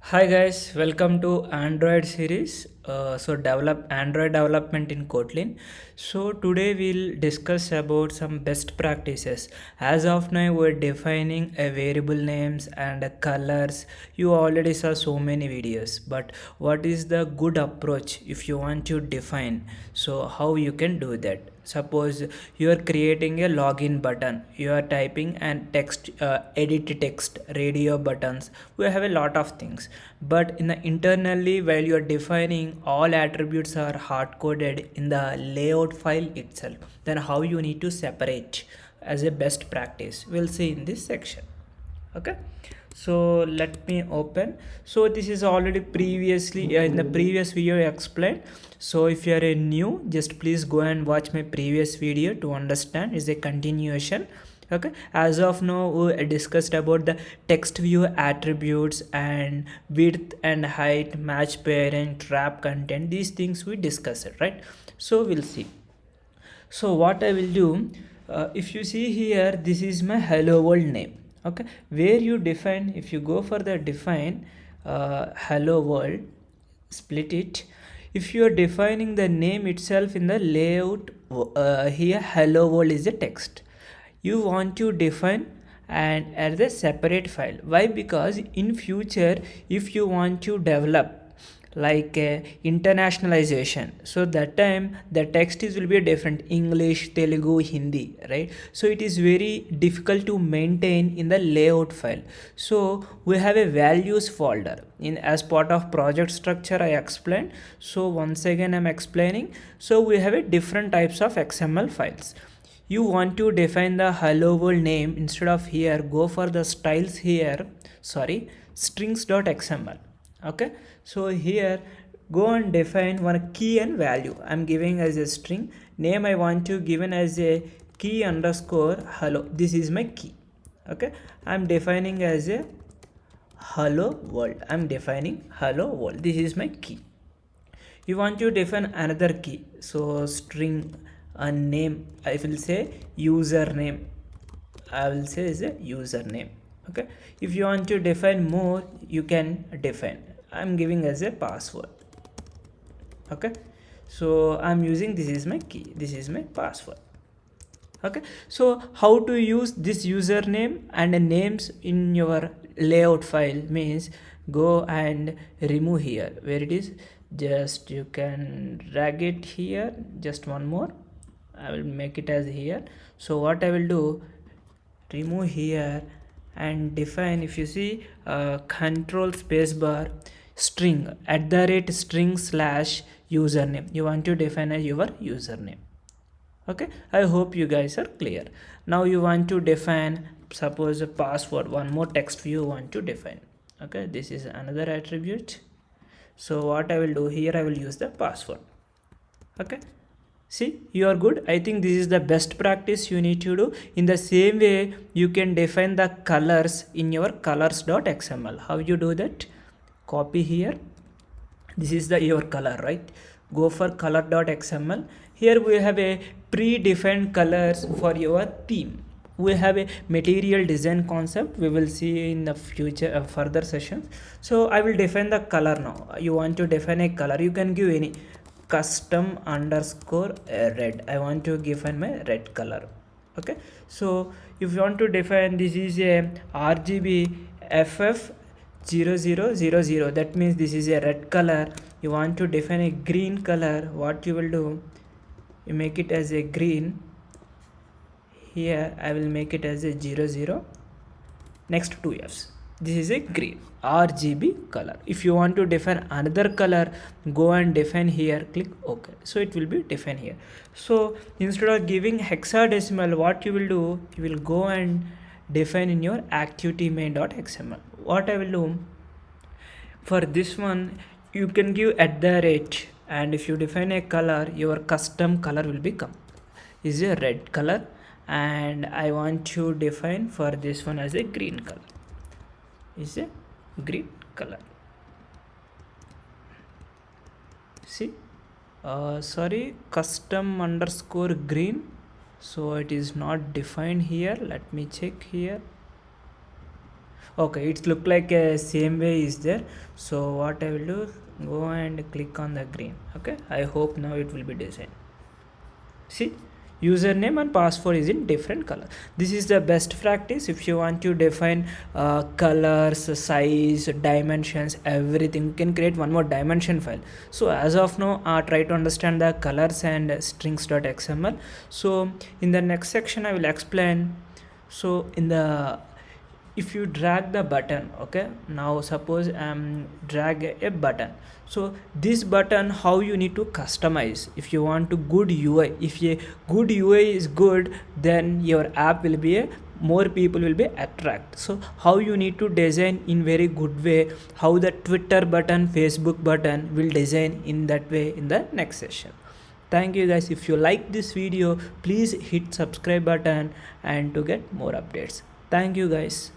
Hi guys, welcome to Android series. Develop Android development in Kotlin. So today we'll discuss about some best practices. As of now, we're defining a variable names and colors. You already saw so many videos, but what is the good approach if you want to define? So how you can do that? Suppose you are creating a login button, you are typing and text, edit text, radio buttons. We have a lot of things, but in the internally, while you are defining, all attributes are hard coded in the layout file itself. Then how you need to separate as a best practice, we'll see in this section. Okay, so let me open. So this is already previously in the previous video I explained. So if you are a new, just please go and watch my previous video to understand. Is a continuation. Okay, as of now we discussed about the text view attributes and width and height, match parent, wrap content. These things we discussed, right? So we'll see. So what I will do, if you see here, this is my hello world name. Okay, where you define, if you go for the define hello world, split it. If you are defining the name itself in the layout, here hello world is a text. You want to define and as a separate file. Why? Because in future, if you want to develop like internationalization, so that time the text is will be different, English, Telugu, Hindi, right? So it is very difficult to maintain in the layout file. So we have a values folder in as part of project structure I explained. So once again I'm explaining. So we have a different types of XML files. You want to define the hello world name, instead of here go for the styles here, sorry, strings.xml. Okay, so here go and define one key and value. I'm giving as a string name, I want to given as a key underscore hello. This is my key. Okay, I'm defining as a hello world. I'm defining hello world. This is my key. You want to define another key, so string a name, I will say username. I will say is a username. Okay, if you want to define more, you can define. I'm giving as a password. Okay, so I'm using, this is my key, this is my password. Okay, so how to use this username and names in your layout file means, go and remove here where it is, just you can drag it here, just one more, I will make it as here. So what I will do, remove here and define, if you see control spacebar string at the rate string slash username, you want to define as your username. Okay, I hope you guys are clear. Now you want to define, suppose a password, one more text view want to define. Okay, this is another attribute. So what I will do here, I will use the password. Okay, see, you are good. I think this is the best practice you need to do. In the same way, you can define the colors in your colors.xml. How you do that? Copy here, this is the your color, right? Go for color.xml. Here we have a predefined colors for your theme. We have a material design concept, we will see in the future further sessions. So I will define the color now. You want to define a color, you can give any custom underscore red. I want to define my red color. Okay, so if you want to define, this is a RGB FF 0000, that means this is a red color. You want to define a green color, what you will do, you make it as a green. Here I will make it as a 00, next 2 F's. This is a green RGB color. If you want to define another color, go and define here, click OK. So it will be defined here. So instead of giving hexadecimal, what you will do, you will go and define in your activity main.xml. What I will do, for this one you can give at the rate, and if you define a color, your custom color will become is a red color, and I want to define for this one as a green color, is a green color. See, sorry, custom underscore green, so it is not defined here. Let me check here. Okay, it's look like a same way is there. So what I will do, go and click on the green. Okay, I hope now it will be designed. See, username and password is in different color. This is the best practice if you want to define colors, size, dimensions, everything. You can create one more dimension file. So as of now, try to understand the colors and strings.xml. So in the next section I will explain. So in the, if you drag the button, okay, now suppose drag a button, so this button how you need to customize. If you want to good UI, if a good UI is good, then your app will be a more people will be attract. So how you need to design in very good way, how the Twitter button, Facebook button will design in that way in the next session. Thank you guys. If you like this video, please hit subscribe button and to get more updates. Thank you guys.